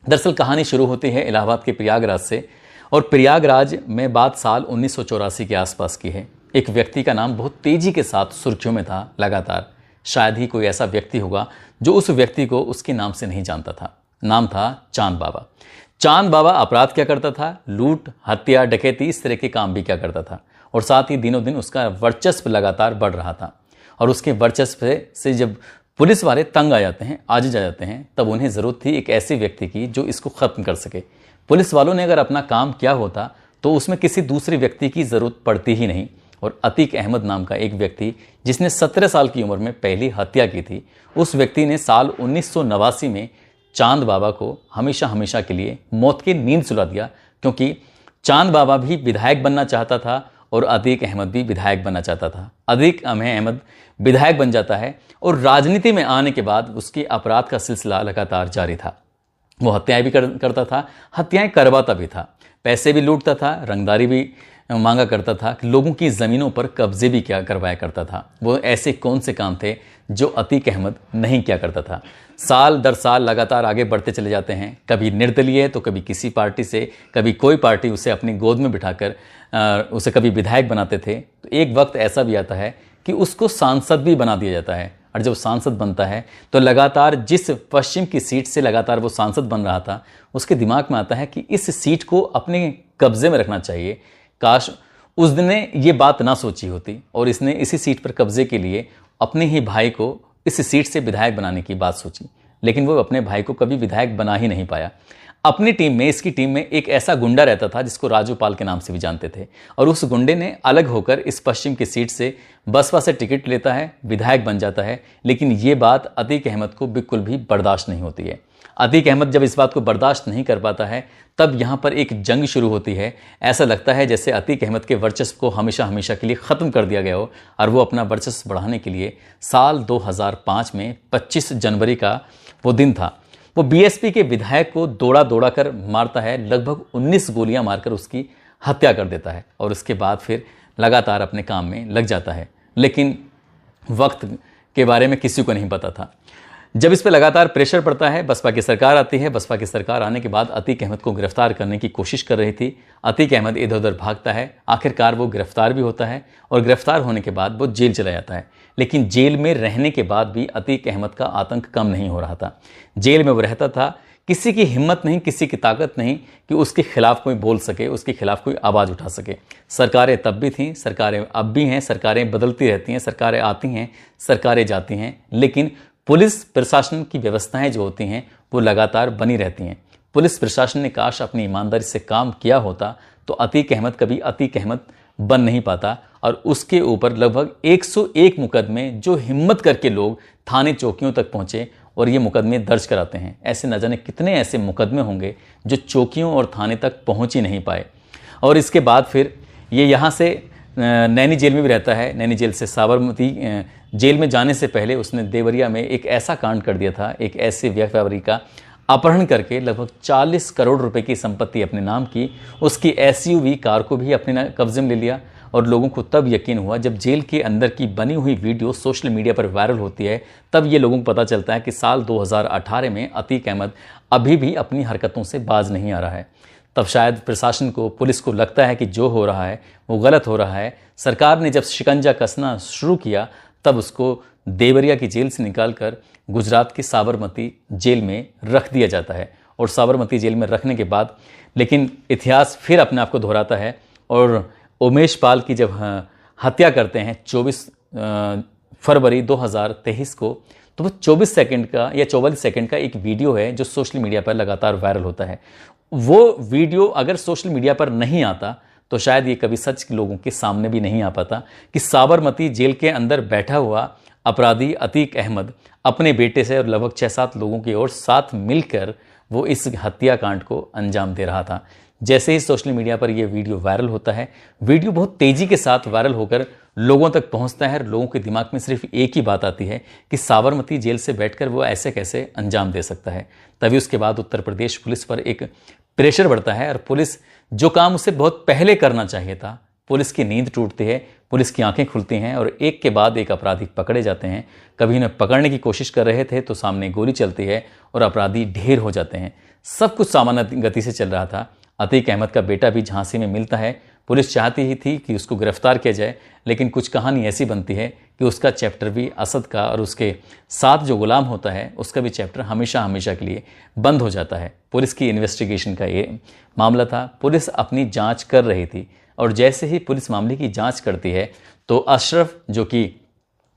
दरअसल कहानी शुरू होती है इलाहाबाद के प्रयागराज से, और प्रयागराज में बात साल 1984 के आसपास की है। एक व्यक्ति का नाम बहुत तेजी के साथ सुर्खियों में था लगातार। शायद ही कोई ऐसा व्यक्ति होगा जो उस व्यक्ति को उसके नाम से नहीं जानता था। नाम था चांद बाबा। चांद बाबा अपराध क्या करता था? लूट, हत्या, डकैती, इस तरह के काम भी क्या करता था। और साथ ही दिनों दिन उसका वर्चस्व लगातार बढ़ रहा था। और उसके वर्चस्व से जब पुलिस वाले तंग आ जाते हैं, आजिज आ जाते हैं, तब उन्हें ज़रूरत थी एक ऐसे व्यक्ति की जो इसको ख़त्म कर सके। पुलिस वालों ने अगर अपना काम किया होता तो उसमें किसी दूसरे व्यक्ति की ज़रूरत पड़ती ही नहीं। और अतीक अहमद नाम का एक व्यक्ति, जिसने 17 साल की उम्र में पहली हत्या की थी, उस व्यक्ति ने साल 1989 में चांद बाबा को हमेशा हमेशा के लिए मौत की नींद सुला दिया। क्योंकि चांद बाबा भी विधायक बनना चाहता था और अतीक अहमद भी विधायक बनना चाहता था। अतीक अहमद विधायक बन जाता है और राजनीति में आने के बाद उसके अपराध का सिलसिला लगातार जारी था। वो हत्याएं भी करता था, हत्याएं करवाता भी था, पैसे भी लूटता था, रंगदारी भी मांगा करता था, लोगों की ज़मीनों पर कब्जे भी क्या करवाया करता था। वो ऐसे कौन से काम थे जो अतीक अहमद नहीं किया करता था। साल दर साल लगातार आगे बढ़ते चले जाते हैं। कभी निर्दलीय तो कभी किसी पार्टी से, कभी कोई पार्टी उसे अपनी गोद में बिठाकर उसे कभी विधायक बनाते थे। तो एक वक्त ऐसा भी आता है कि उसको सांसद भी बना दिया जाता है। और जब सांसद बनता है तो लगातार जिस पश्चिम की सीट से लगातार वो सांसद बन रहा था, उसके दिमाग में आता है कि इस सीट को अपने कब्जे में रखना चाहिए। काश उस दिन ने ये बात ना सोची होती और इसने इसी सीट पर कब्जे के लिए अपने ही भाई को इस सीट से विधायक बनाने की बात सोची। लेकिन वो अपने भाई को कभी विधायक बना ही नहीं पाया। अपनी टीम में, इसकी टीम में एक ऐसा गुंडा रहता था जिसको राजू पाल के नाम से भी जानते थे। और उस गुंडे ने अलग होकर इस पश्चिम की सीट से बसपा से टिकट लेता है, विधायक बन जाता है। लेकिन ये बात अतीक अहमद को बिल्कुल भी बर्दाश्त नहीं होती है। अतीक अहमद जब इस बात को बर्दाश्त नहीं कर पाता है, तब यहाँ पर एक जंग शुरू होती है। ऐसा लगता है जैसे अतीक अहमद के वर्चस्व को हमेशा हमेशा के लिए ख़त्म कर दिया गया हो। और वो अपना वर्चस्व बढ़ाने के लिए साल 2005 में 25 जनवरी का वो दिन था, वो बीएसपी के विधायक को दौड़ा दौड़ा कर मारता है। लगभग 19 गोलियां मारकर उसकी हत्या कर देता है। और उसके बाद फिर लगातार अपने काम में लग जाता है। लेकिन वक्त के बारे में किसी को नहीं पता था। जब इस पर लगातार प्रेशर पड़ता है, बसपा की सरकार आती है। बसपा की सरकार आने के बाद अतीक अहमद को गिरफ्तार करने की कोशिश कर रही थी। अतीक अहमद इधर उधर भागता है। आखिरकार वो गिरफ्तार भी होता है और गिरफ्तार होने के बाद वो जेल चला जाता है। लेकिन जेल में रहने के बाद भी अतीक अहमद का आतंक कम नहीं हो रहा था। जेल में वो रहता था, किसी की हिम्मत नहीं, किसी की ताकत नहीं कि उसके खिलाफ कोई बोल सके, उसके खिलाफ कोई आवाज़ उठा सके। सरकारें तब भी थीं, सरकारें अब भी हैं, सरकारें बदलती रहती हैं, सरकारें आती हैं, सरकारें जाती हैं, लेकिन पुलिस प्रशासन की व्यवस्थाएं जो होती हैं वो लगातार बनी रहती हैं। पुलिस प्रशासन ने काश अपनी ईमानदारी से काम किया होता तो अतीक अहमद कभी अतीक अहमद बन नहीं पाता। और उसके ऊपर लगभग 101 मुकदमे, जो हिम्मत करके लोग थाने चौकियों तक पहुंचे और ये मुकदमे दर्ज कराते हैं। ऐसे न जाने कितने ऐसे मुकदमे होंगे जो चौकियों और थाने तक पहुंच ही नहीं पाए। और इसके बाद फिर ये यहाँ से नैनी जेल में भी रहता है। नैनी जेल से साबरमती जेल में जाने से पहले उसने देवरिया में एक ऐसा कांड कर दिया था, एक ऐसे व्यापारी का अपहरण करके लगभग 40 करोड़ रुपए की संपत्ति अपने नाम की, उसकी एसयूवी कार को भी अपने कब्जे में ले लिया। और लोगों को तब यकीन हुआ जब जेल के अंदर की बनी हुई वीडियो सोशल मीडिया पर वायरल होती है, तब ये लोगों को पता चलता है कि साल 2018 में अतीक अहमद अभी भी अपनी हरकतों से बाज नहीं आ रहा है। तब शायद प्रशासन को, पुलिस को लगता है कि जो हो रहा है वो गलत हो रहा है। सरकार ने जब शिकंजा कसना शुरू किया तब उसको देवरिया की जेल से निकालकर गुजरात की साबरमती जेल में रख दिया जाता है। और साबरमती जेल में रखने के बाद लेकिन इतिहास फिर अपने आप को दोहराता है। और उमेश पाल की जब हत्या करते हैं 24 फरवरी 2023 को, तो वो 24 सेकंड का या 44 सेकंड का एक वीडियो है जो सोशल मीडिया पर लगातार वायरल होता है। वो वीडियो अगर सोशल मीडिया पर नहीं आता तो शायद ये कभी सच लोगों के सामने भी नहीं आ पाता कि साबरमती जेल के अंदर बैठा हुआ अपराधी अतीक अहमद अपने बेटे से और लगभग 6-7 लोगों की ओर साथ मिलकर वो इस हत्याकांड को अंजाम दे रहा था। जैसे ही सोशल मीडिया पर यह वीडियो वायरल होता है, वीडियो बहुत तेज़ी के साथ वायरल होकर लोगों तक पहुंचता है। लोगों के दिमाग में सिर्फ एक ही बात आती है कि साबरमती जेल से बैठकर वो ऐसे कैसे अंजाम दे सकता है। तभी उसके बाद उत्तर प्रदेश पुलिस पर एक प्रेशर बढ़ता है और पुलिस जो काम उसे बहुत पहले करना चाहिए था, पुलिस की नींद टूटती है, पुलिस की आंखें खुलती हैं और एक के बाद एक अपराधी पकड़े जाते हैं। कभी उन्हें पकड़ने की कोशिश कर रहे थे तो सामने गोली चलती है और अपराधी ढेर हो जाते हैं। सब कुछ सामान्य गति से चल रहा था। अतीक अहमद का बेटा भी झांसी में मिलता है। पुलिस चाहती ही थी कि उसको गिरफ्तार किया जाए, लेकिन कुछ कहानी ऐसी बनती है कि उसका चैप्टर भी असद का और उसके साथ जो गुलाम होता है उसका भी चैप्टर हमेशा हमेशा के लिए बंद हो जाता है। पुलिस की इन्वेस्टिगेशन का ये मामला था। पुलिस अपनी जांच कर रही थी और जैसे ही पुलिस मामले की जांच करती है तो अशरफ जो कि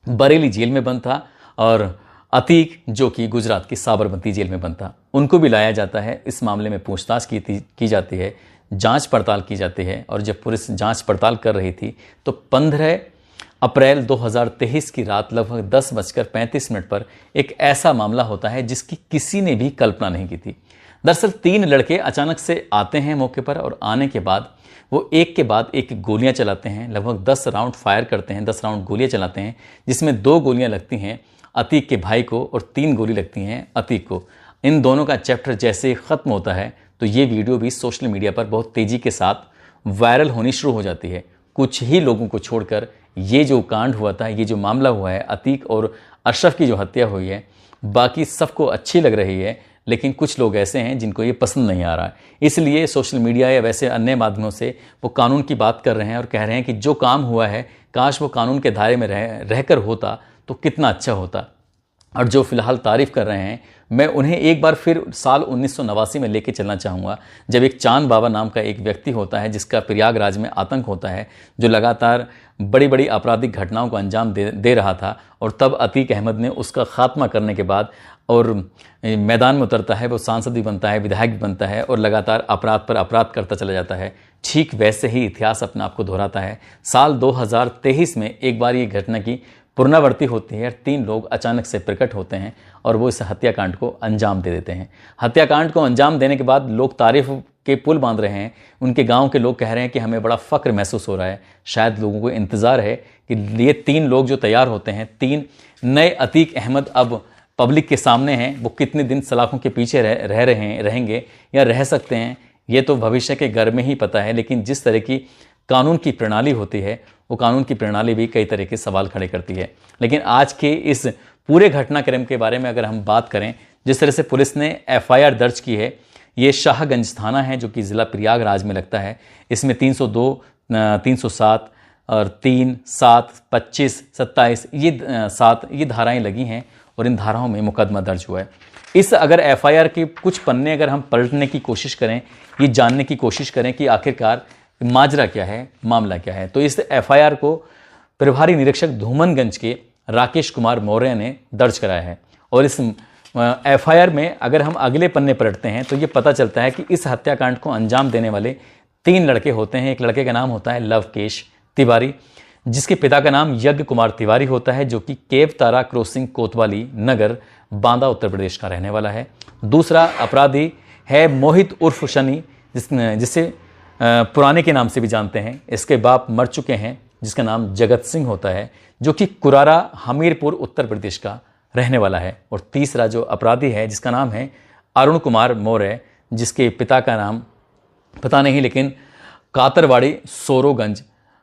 बरेली जेल में बंद था और अतीक जो कि गुजरात की साबरमती जेल में बंद था, उनको भी लाया जाता है। इस मामले में पूछताछ की जाती है, जांच पड़ताल की जाती है। और जब पुलिस जांच पड़ताल कर रही थी तो 15 अप्रैल 2023 की रात लगभग 10:35 पर एक ऐसा मामला होता है जिसकी किसी ने भी कल्पना नहीं की थी। दरअसल 3 लड़के अचानक से आते हैं मौके पर और आने के बाद वो एक के बाद एक गोलियां चलाते हैं। लगभग 10 राउंड फायर करते हैं, 10 राउंड गोलियां चलाते हैं, जिसमें 2 गोलियां लगती हैं अतीक के भाई को और 3 गोली लगती हैं अतीक को। इन दोनों का चैप्टर जैसे ही ख़त्म होता है तो ये वीडियो भी सोशल मीडिया पर बहुत तेज़ी के साथ वायरल होनी शुरू हो जाती है। कुछ ही लोगों को छोड़कर ये जो कांड हुआ था, ये जो मामला हुआ है अतीक और अशरफ की जो हत्या हुई है, बाकी सबको अच्छी लग रही है, लेकिन कुछ लोग ऐसे हैं जिनको ये पसंद नहीं आ रहा है। इसलिए सोशल मीडिया या वैसे अन्य माध्यमों से वो कानून की बात कर रहे हैं और कह रहे हैं कि जो काम हुआ है काश वो कानून के दायरे में रहकर होता तो कितना अच्छा होता। और जो फिलहाल तारीफ़ कर रहे हैं, मैं उन्हें एक बार फिर साल 1989 में लेके चलना चाहूँगा, जब एक चांद बाबा नाम का एक व्यक्ति होता है जिसका प्रयागराज में आतंक होता है, जो लगातार बड़ी बड़ी आपराधिक घटनाओं को अंजाम दे रहा था। और तब अतीक अहमद ने उसका खात्मा करने के बाद और मैदान में उतरता है, वो सांसद भी बनता है, विधायक भी बनता है और लगातार अपराध पर अपराध करता चला जाता है। ठीक वैसे ही इतिहास अपने आप को दोहराता है। साल 2023 में एक बार ये घटना की पुनरावृत्ति होती है और 3 लोग अचानक से प्रकट होते हैं और वो इस हत्याकांड को अंजाम दे देते हैं। हत्याकांड को अंजाम देने के बाद लोग तारीफ के पुल बांध रहे हैं। उनके गांव के लोग कह रहे हैं कि हमें बड़ा फ़ख्र महसूस हो रहा है। शायद लोगों को इंतज़ार है कि ये 3 लोग जो तैयार होते हैं, 3 नए अतीक अहमद अब पब्लिक के सामने हैं। वो कितने दिन सलाखों के पीछे रहेंगे या रह सकते हैं, ये तो भविष्य के घर में ही पता है। लेकिन जिस तरह की कानून की प्रणाली होती है, वो कानून की प्रणाली भी कई तरह के सवाल खड़े करती है। लेकिन आज के इस पूरे घटनाक्रम के बारे में अगर हम बात करें, जिस तरह से पुलिस ने FIR दर्ज की है, ये शाहगंज थाना है जो कि ज़िला प्रयागराज में लगता है। इसमें 302, 307 और 3, 7, 25, 27 ये धाराएं लगी हैं और इन धाराओं में मुकदमा दर्ज हुआ है। इस अगर FIR के कुछ पन्ने अगर हम पलटने की कोशिश करें, ये जानने की कोशिश करें कि आखिरकार माजरा क्या है, मामला क्या है, तो इस FIR को प्रभारी निरीक्षक धूमनगंज के राकेश कुमार मौर्य ने दर्ज कराया है। और इस FIR में अगर हम अगले पन्ने पलटते हैं तो ये पता चलता है कि इस हत्याकांड को अंजाम देने वाले 3 लड़के होते हैं। एक लड़के का नाम होता है लवकेश तिवारी, जिसके पिता का नाम यज्ञ कुमार तिवारी होता है, जो कि केव तारा क्रॉसिंग कोतवाली नगर बांदा उत्तर प्रदेश का रहने वाला है। दूसरा अपराधी है मोहित उर्फ शनि, जिसे पुराने के नाम से भी जानते हैं। इसके बाप मर चुके हैं, जिसका नाम जगत सिंह होता है, जो कि कुरारा हमीरपुर उत्तर प्रदेश का रहने वाला है। और तीसरा जो अपराधी है जिसका नाम है अरुण कुमार मौर्य, जिसके पिता का नाम पता नहीं, लेकिन कातरवाड़ी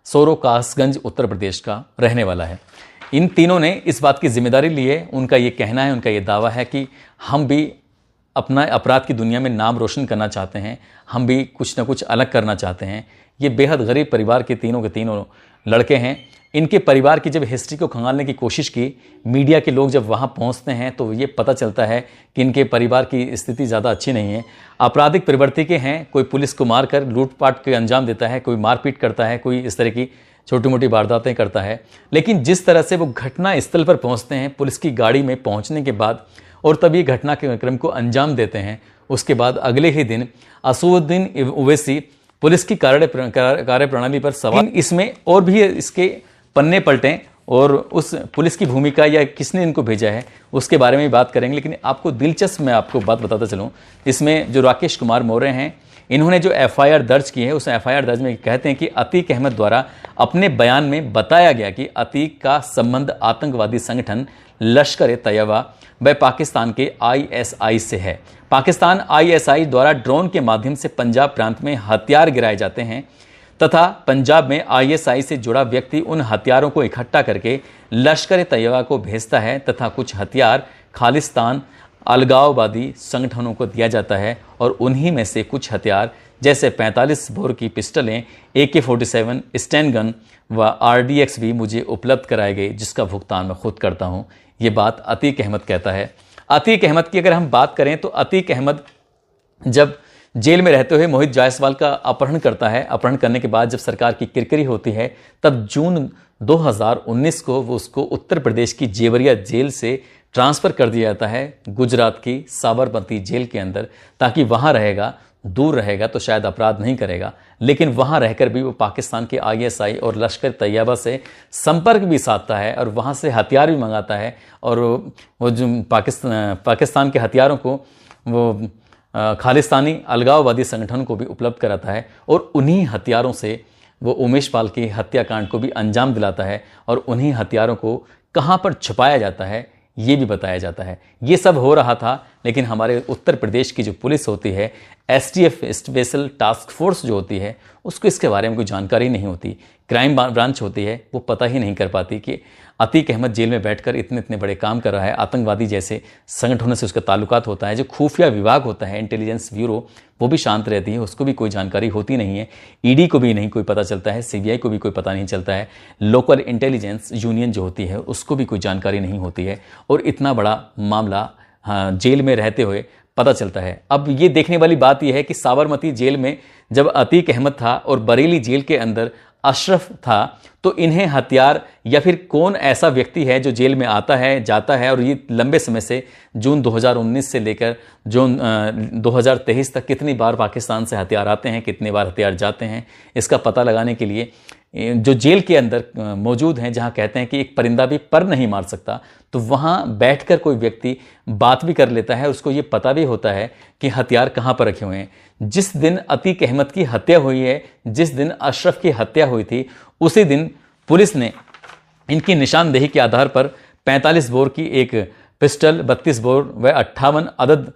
सोरोकासगंज उत्तर प्रदेश का रहने वाला है। इन तीनों ने इस बात की जिम्मेदारी ली है। उनका ये कहना है, उनका ये दावा है कि हम भी अपना अपराध की दुनिया में नाम रोशन करना चाहते हैं, हम भी कुछ ना कुछ अलग करना चाहते हैं। ये बेहद गरीब परिवार के तीनों लड़के हैं। इनके परिवार की जब हिस्ट्री को खंगालने की कोशिश की, मीडिया के लोग जब वहाँ पहुँचते हैं तो ये पता चलता है कि इनके परिवार की स्थिति ज़्यादा अच्छी नहीं है। आपराधिक प्रवृत्ति के हैं, कोई पुलिस को मारकर लूटपाट के अंजाम देता है, कोई मारपीट करता है, कोई इस तरह की छोटी मोटी वारदातें करता है। लेकिन जिस तरह से वो घटना स्थल पर पहुँचते हैं, पुलिस की गाड़ी में पहुँचने के बाद, और तब ये घटना के क्रम को अंजाम देते हैं, उसके बाद अगले ही दिन असुद्दीन ओवैसी पुलिस की कार्यप्रणाली पर सवाल। इसमें और भी इसके पन्ने पलटें और उस पुलिस की भूमिका या किसने इनको भेजा है उसके बारे में बात करेंगे। लेकिन आपको दिलचस्प मैं आपको बात बताता चलूँ, इसमें जो राकेश कुमार मौर्य हैं, इन्होंने जो FIR दर्ज की है, उस FIR दर्ज में कहते हैं कि अतीक अहमद द्वारा अपने बयान में बताया गया कि अतीक का संबंध आतंकवादी संगठन लश्कर-ए-तैयबा व पाकिस्तान के ISI से है। पाकिस्तान ISI द्वारा ड्रोन के माध्यम से पंजाब प्रांत में हथियार गिराए जाते हैं तथा पंजाब में ISI से जुड़ा व्यक्ति उन हथियारों को इकट्ठा करके लश्कर-ए-तैयबा को भेजता है तथा कुछ हथियार खालिस्तान अलगाववादी संगठनों को दिया जाता है और उन्हीं में से कुछ हथियार जैसे 45 बोर की पिस्टलें, AK-47 स्टैन गन व RDX भी मुझे उपलब्ध कराए गए, जिसका भुगतान मैं खुद करता हूँ। ये बात अतीक अहमद कहता है। अतीक अहमद की अगर हम बात करें तो अतीक अहमद जब जेल में रहते हुए मोहित जायसवाल का अपहरण करता है, अपहरण करने के बाद जब सरकार की किरकिरी होती है, तब जून 2019 को वो उसको उत्तर प्रदेश की जेवरिया जेल से ट्रांसफ़र कर दिया जाता है गुजरात की साबरमती जेल के अंदर, ताकि वहाँ रहेगा, दूर रहेगा तो शायद अपराध नहीं करेगा, लेकिन वहाँ रहकर भी वो पाकिस्तान के ISI और लश्कर तैयबा से संपर्क भी साधता है और वहाँ से हथियार भी मंगाता है, और वो जो पाकिस्तान के हथियारों को वो खालिस्तानी अलगाववादी संगठन को भी उपलब्ध कराता है, और उन्हीं हथियारों से वो उमेश पाल के हत्याकांड को भी अंजाम दिलाता है, और उन्हीं हथियारों को कहाँ पर छुपाया जाता है ये भी बताया जाता है। ये सब हो रहा था, लेकिन हमारे उत्तर प्रदेश की जो पुलिस होती है, STF स्पेशल टास्क फोर्स जो होती है, उसको इसके बारे में कोई जानकारी नहीं होती। क्राइम ब्रांच होती है, वो पता ही नहीं कर पाती कि अतीक अहमद जेल में बैठकर इतने इतने बड़े काम कर रहा है, आतंकवादी जैसे संगठनों से उसका ताल्लुकात होता है। जो खुफिया विभाग होता है, इंटेलिजेंस ब्यूरो, वो भी शांत रहती है, उसको भी कोई जानकारी होती नहीं है। ED को भी नहीं कोई पता चलता है, CBI को भी कोई पता नहीं चलता है, लोकल इंटेलिजेंस यूनियन जो होती है उसको भी कोई जानकारी नहीं होती है, और इतना बड़ा मामला जेल में रहते हुए पता चलता है। अब ये देखने वाली बात यह है कि साबरमती जेल में जब अतीक अहमद था और बरेली जेल के अंदर अशरफ था, तो इन्हें हथियार या फिर कौन ऐसा व्यक्ति है जो जेल में आता है, जाता है, और ये लंबे समय से जून 2019 से लेकर जून 2023 तक कितनी बार पाकिस्तान से हथियार आते हैं, कितनी बार हथियार जाते हैं, इसका पता लगाने के लिए जो जेल के अंदर मौजूद हैं, जहां कहते हैं कि एक परिंदा भी पर नहीं मार सकता, तो वहां बैठकर कोई व्यक्ति बात भी कर लेता है, उसको ये पता भी होता है कि हथियार कहां पर रखे हुए हैं। जिस दिन अतीक अहमद की हत्या हुई है, जिस दिन अशरफ की हत्या हुई थी, उसी दिन पुलिस ने इनकी निशानदेही के आधार पर 45 बोर की एक पिस्टल, 32 बोर व 58 अदद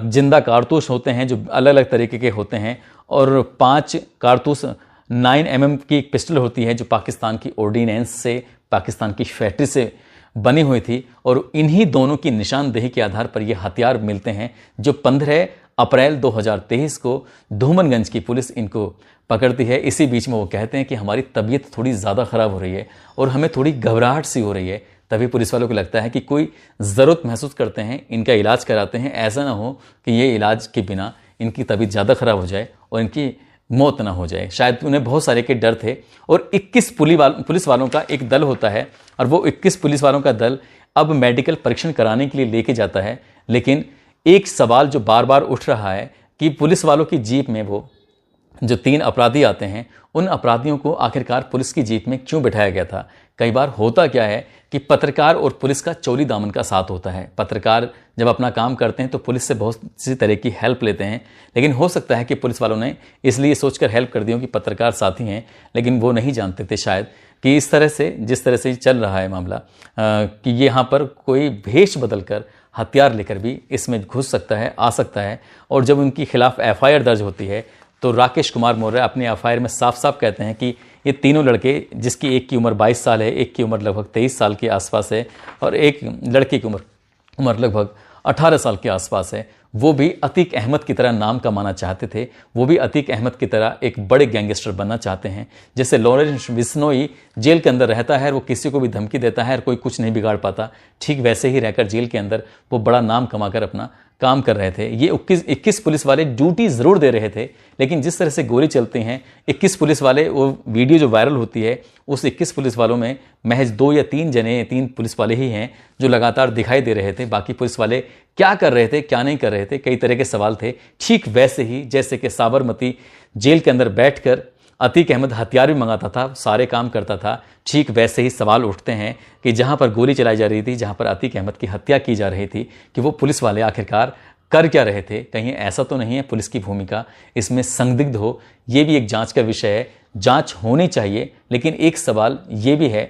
जिंदा कारतूस होते हैं जो अलग अलग तरीके के होते हैं, और 5 कारतूस 9mm की एक पिस्टल होती है जो पाकिस्तान की ऑर्डिनेंस से, पाकिस्तान की फैक्ट्री से बनी हुई थी, और इन्हीं दोनों की निशानदेही के आधार पर ये हथियार मिलते हैं, जो 15 अप्रैल 2023 को धूमनगंज की पुलिस इनको पकड़ती है। इसी बीच में वो कहते हैं कि हमारी तबीयत थोड़ी ज़्यादा ख़राब हो रही है और हमें थोड़ी घबराहट सी हो रही है। तभी पुलिस वालों को लगता है कि कोई ज़रूरत महसूस करते हैं, इनका इलाज कराते हैं, ऐसा ना हो कि ये इलाज के बिना इनकी तबीयत ज़्यादा ख़राब हो जाए और इनकी मौत ना हो जाए। शायद उन्हें बहुत सारे के डर थे। और 21 पुलिस वालों का एक दल होता है, और वो 21 पुलिस वालों का दल अब मेडिकल परीक्षण कराने के लिए लेके जाता है। लेकिन एक सवाल जो बार बार उठ रहा है कि पुलिस वालों की जीप में वो जो 3 अपराधी आते हैं, उन अपराधियों को आखिरकार पुलिस की जीप में क्यों बिठाया गया था। कई बार होता क्या है कि पत्रकार और पुलिस का चोली दामन का साथ होता है। पत्रकार जब अपना काम करते हैं तो पुलिस से बहुत सी तरह की हेल्प लेते हैं, लेकिन हो सकता है कि पुलिस वालों ने इसलिए सोचकर हेल्प कर दी हो कि पत्रकार साथी हैं, लेकिन वो नहीं जानते थे शायद कि इस तरह से, जिस तरह से चल रहा है मामला, कि ये यहाँ पर कोई भेष बदलकर हथियार लेकर भी इसमें घुस सकता है, आ सकता है। और जब उनके खिलाफ FIR दर्ज होती है तो राकेश कुमार मौर्य अपने FIR में साफ साफ कहते हैं कि ये तीनों लड़के, जिसकी एक की उम्र 22 साल है, एक की उम्र लगभग 23 साल के आसपास है, और एक लड़के की उम्र लगभग 18 साल के आसपास है, वो भी अतीक अहमद की तरह नाम कमाना चाहते थे। वो भी अतीक अहमद की तरह एक बड़े गैंगस्टर बनना चाहते हैं। जैसे लॉरेंस बिश्नोई जेल के अंदर रहता है और वो किसी को भी धमकी देता है और कोई कुछ नहीं बिगाड़ पाता, ठीक वैसे ही रहकर जेल के अंदर वो बड़ा नाम कमाकर अपना काम कर रहे थे। ये 21 पुलिस वाले ड्यूटी ज़रूर दे रहे थे, लेकिन जिस तरह से गोली चलती हैं, 21 पुलिस वाले, वो वीडियो जो वायरल होती है, उस 21 पुलिस वालों में महज 2 या 3 जने, 3 पुलिस वाले ही हैं जो लगातार दिखाई दे रहे थे। बाकी पुलिस वाले क्या कर रहे थे, क्या नहीं कर रहे थे, कई तरह के सवाल थे। ठीक वैसे ही जैसे कि साबरमती जेल के अंदर बैठकर अतीक अहमद हथियार भी मंगाता था, सारे काम करता था, ठीक वैसे ही सवाल उठते हैं कि जहां पर गोली चलाई जा रही थी, जहां पर अतीक अहमद की हत्या की जा रही थी, कि वो पुलिस वाले आखिरकार कर क्या रहे थे। कहीं ऐसा तो नहीं है पुलिस की भूमिका इसमें संदिग्ध हो। ये भी एक जांच का विषय है, जांच होनी चाहिए। लेकिन एक सवाल ये भी है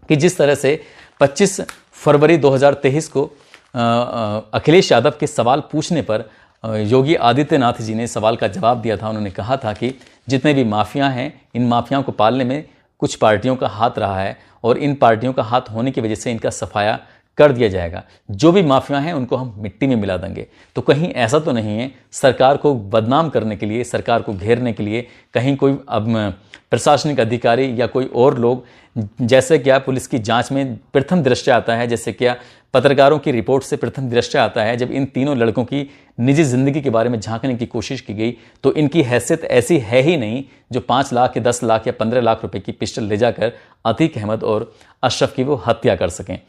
कि जिस तरह से 25 फरवरी 2023 को अखिलेश यादव के सवाल पूछने पर योगी आदित्यनाथ जी ने सवाल का जवाब दिया था। उन्होंने कहा था कि जितने भी माफिया हैं, इन माफियाओं को पालने में कुछ पार्टियों का हाथ रहा है, और इन पार्टियों का हाथ होने की वजह से इनका सफाया कर दिया जाएगा। जो भी माफिया हैं उनको हम मिट्टी में मिला देंगे। तो कहीं ऐसा तो नहीं है सरकार को बदनाम करने के लिए, सरकार को घेरने के लिए कहीं कोई अब प्रशासनिक अधिकारी या कोई और लोग, जैसे क्या पुलिस की जांच में प्रथम दृष्टया आता है, जैसे क्या पत्रकारों की रिपोर्ट से प्रथम दृष्टया आता है, जब इन तीनों लड़कों की निजी जिंदगी के बारे में झांकने की कोशिश की गई तो इनकी हैसियत ऐसी है ही नहीं जो 5 लाख या 10 लाख या 15 लाख रुपए की पिस्टल ले जाकर अतीक अहमद और अशरफ की वो हत्या कर सकें।